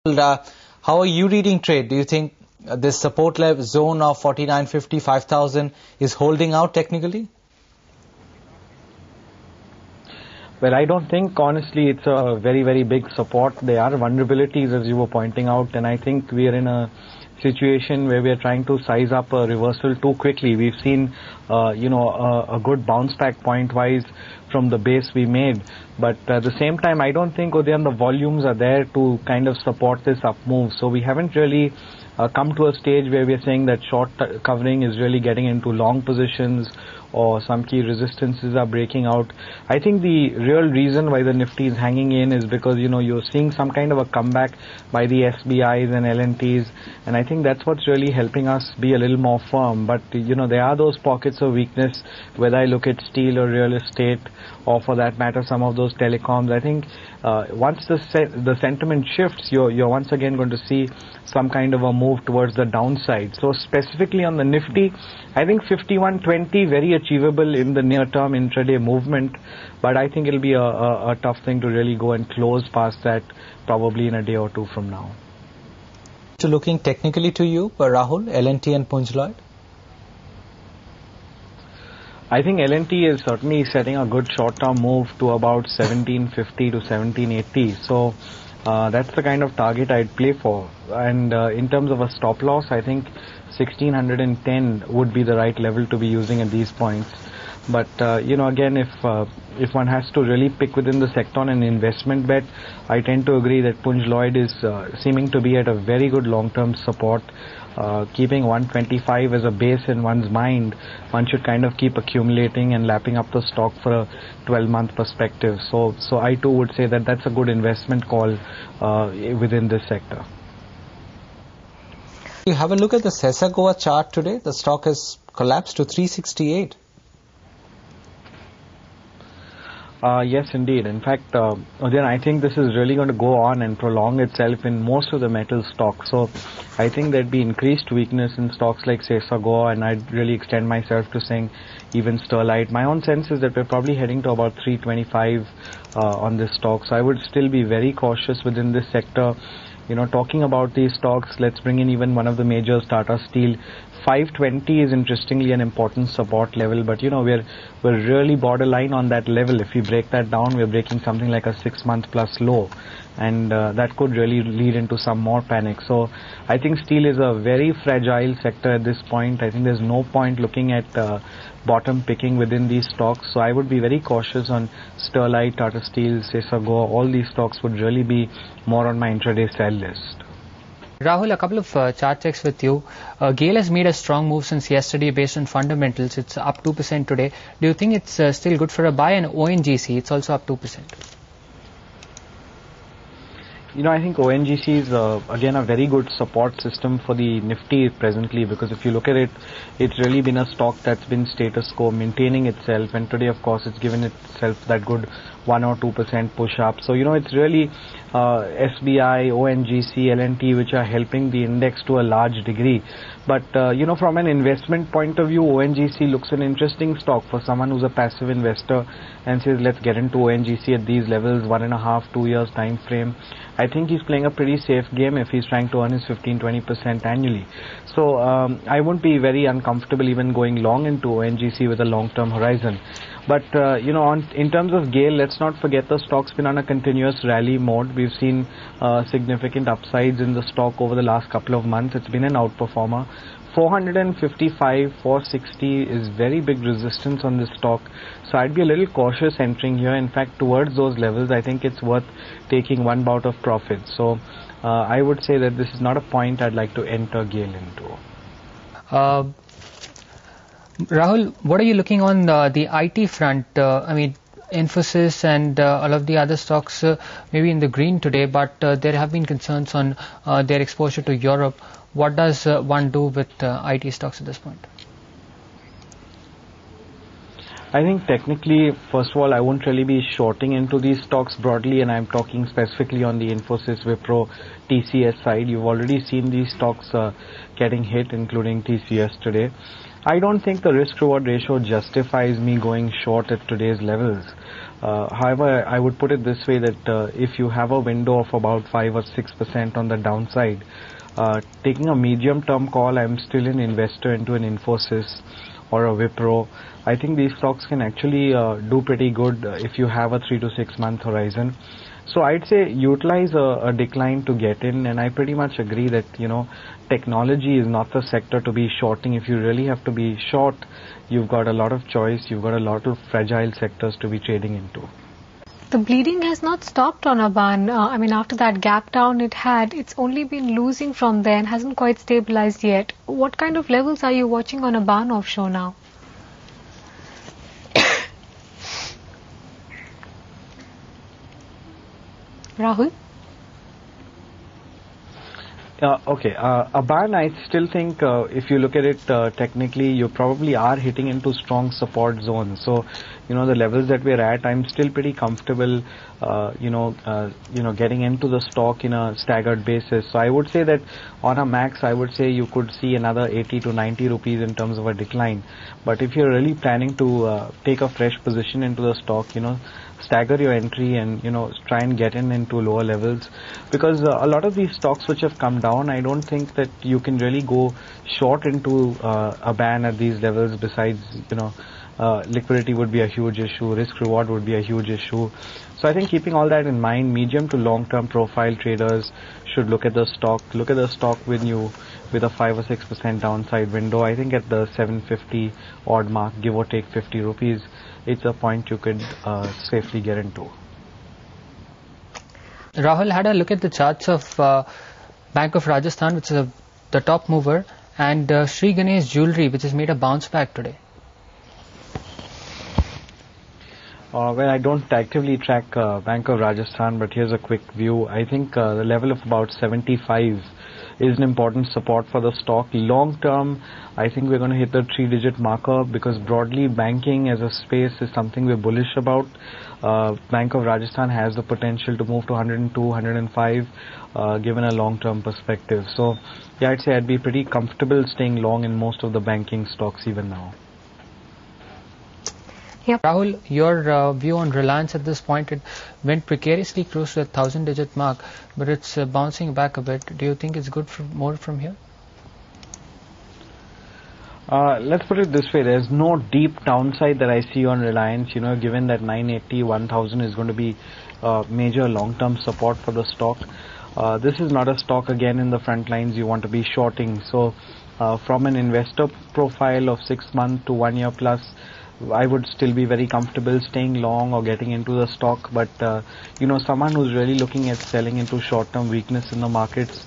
How are you reading trade? Do you think this support level zone of 49.50, 5,000 is holding out technically? Well, I don't think, honestly, it's a very, very big support. There are vulnerabilities, as you were pointing out, and I think we are in a situation where we are trying to size up a reversal too quickly. We've seen, a good bounce back point-wise from the base we made. But at the same time, I don't think, Udayan, the volumes are there to kind of support this up move. So we haven't really come to a stage where we are saying that short covering is really getting into long positions or some key resistances are breaking out. I think the real reason why the Nifty is hanging in is because, you're seeing some kind of a comeback by the SBIs and LNTs, and I think that's what's really helping us be a little more firm. But, there are those pockets of weakness, whether I look at steel or real estate, or for that matter, some of those telecoms. I think once the sentiment shifts, you're once again going to see some kind of a move towards the downside. So specifically on the Nifty, I think 51.20 very achievable in the near term intraday movement, but I think it'll be a tough thing to really go and close past that probably in a day or two from now. So looking technically to you, Rahul, L&T and Punj Lloyd? I think L&T is certainly setting a good short-term move to about 1750 to 1780. So that's the kind of target I'd play for. And in terms of a stop loss, I think 1610 would be the right level to be using at these points. But again, if one has to really pick within the sector an investment bet, I tend to agree that Punj Lloyd is seeming to be at a very good long-term support. Keeping 125 as a base in one's mind, one should kind of keep accumulating and lapping up the stock for a 12-month perspective. So I too would say that that's a good investment call within this sector. You have a look at the Sensex chart today. The stock has collapsed to 368. Yes, indeed. In fact, again, I think this is really going to go on and prolong itself in most of the metal stocks. So I think there'd be increased weakness in stocks like Sensex, and I'd really extend myself to saying even Sterlite. My own sense is that we're probably heading to about 325 on this stock. So I would still be very cautious within this sector. Talking about these stocks, let's bring in even one of the majors, Tata Steel. 520 is interestingly an important support level, but we're really borderline on that level. If we break that down, we're breaking something like a 6-month plus low, and that could really lead into some more panic. So I think steel is a very fragile sector at this point. I think there's no point looking at bottom picking within these stocks. So I would be very cautious on Sterlite, Tata Steel, Sensex. All these stocks would really be more on my intraday sell list. Rahul, a couple of chart checks with you. GAIL has made a strong move since yesterday based on fundamentals. It's up 2% today. Do you think it's still good for a buy? And ONGC, it's also up 2%. I think ONGC is again a very good support system for the Nifty presently, because if you look at it, it's really been a stock that's been status quo, maintaining itself, and today of course it's given itself that good 1 or 2% push up. So it's really SBI, ONGC, L&T which are helping the index to a large degree. But from an investment point of view, ONGC looks an interesting stock for someone who's a passive investor and says let's get into ONGC at these levels, 1.5, 2 years time frame. I think he's playing a pretty safe game if he's trying to earn his 15-20% annually. So I wouldn't be very uncomfortable even going long into ONGC with a long-term horizon. But in terms of GAIL, let's not forget the stock's been on a continuous rally mode. We've seen significant upsides in the stock over the last couple of months. It's been an outperformer. 455, 460 is very big resistance on this stock. So I'd be a little cautious entering here. In fact, towards those levels, I think it's worth taking one bout of profit. So I would say that this is not a point I'd like to enter GAIL into. Rahul, what are you looking on the IT front? Infosys and all of the other stocks maybe in the green today, but there have been concerns on their exposure to Europe. What does one do with IT stocks at this point? I think technically, first of all, I won't really be shorting into these stocks broadly, and I'm talking specifically on the Infosys, Wipro, TCS side. You've already seen these stocks getting hit, including TCS today. I don't think the risk-reward ratio justifies me going short at today's levels. However, I would put it this way that if you have a window of about 5 or 6% on the downside, taking a medium-term call, I'm still an investor into an Infosys or a Wipro. I think these stocks can actually do pretty good if you have a 3 to 6 month horizon. So I'd say utilize a decline to get in, and I pretty much agree that, technology is not the sector to be shorting. If you really have to be short, you've got a lot of choice, you've got a lot of fragile sectors to be trading into. The bleeding has not stopped on Aban. After that gap down it's only been losing from there and hasn't quite stabilized yet. What kind of levels are you watching on Aban offshore now? Rahul? Aban, I still think if you look at it technically, you probably are hitting into strong support zones. So, the levels that we're at, I'm still pretty comfortable, getting into the stock in a staggered basis. So I would say that on a max, I would say you could see another 80 to 90 rupees in terms of a decline. But if you're really planning to take a fresh position into the stock, stagger your entry and try and get into lower levels, because a lot of these stocks which have come down, I don't think that you can really go short into Aban at these levels. Besides, liquidity would be a huge issue, risk reward would be a huge issue. So I think keeping all that in mind, medium to long term profile traders should look at the stock with a 5 or 6% downside window. I think at the 750 odd mark, give or take 50 rupees, it's a point you could safely get into. Rahul had a look at the charts of Bank of Rajasthan, which is the top mover, and Sri Ganesh Jewelry, which has made a bounce back today. Well, I don't actively track Bank of Rajasthan, but here's a quick view. I think the level of about 75 is an important support for the stock. Long term, I think we're going to hit the 3-digit marker, because broadly banking as a space is something we're bullish about. Bank of Rajasthan has the potential to move to 102, 105 given a long-term perspective. So, yeah, I'd say I'd be pretty comfortable staying long in most of the banking stocks even now. Yep. Rahul, your view on Reliance at this point, it went precariously close to the 1,000-digit mark, but it's bouncing back a bit. Do you think it's good for more from here? Let's put it this way, there's no deep downside that I see on Reliance, given that 980, 1000 is going to be major long-term support for the stock. This is not a stock, again, in the front lines you want to be shorting. So from an investor profile of 6 months to 1 year plus, I would still be very comfortable staying long or getting into the stock. But, someone who's really looking at selling into short-term weakness in the markets,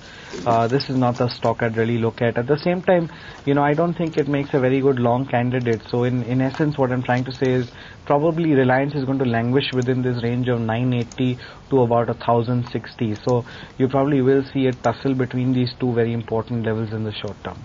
this is not the stock I'd really look at. At the same time, I don't think it makes a very good long candidate. So in essence, what I'm trying to say is probably Reliance is going to languish within this range of 980 to about 1060. So you probably will see a tussle between these two very important levels in the short term.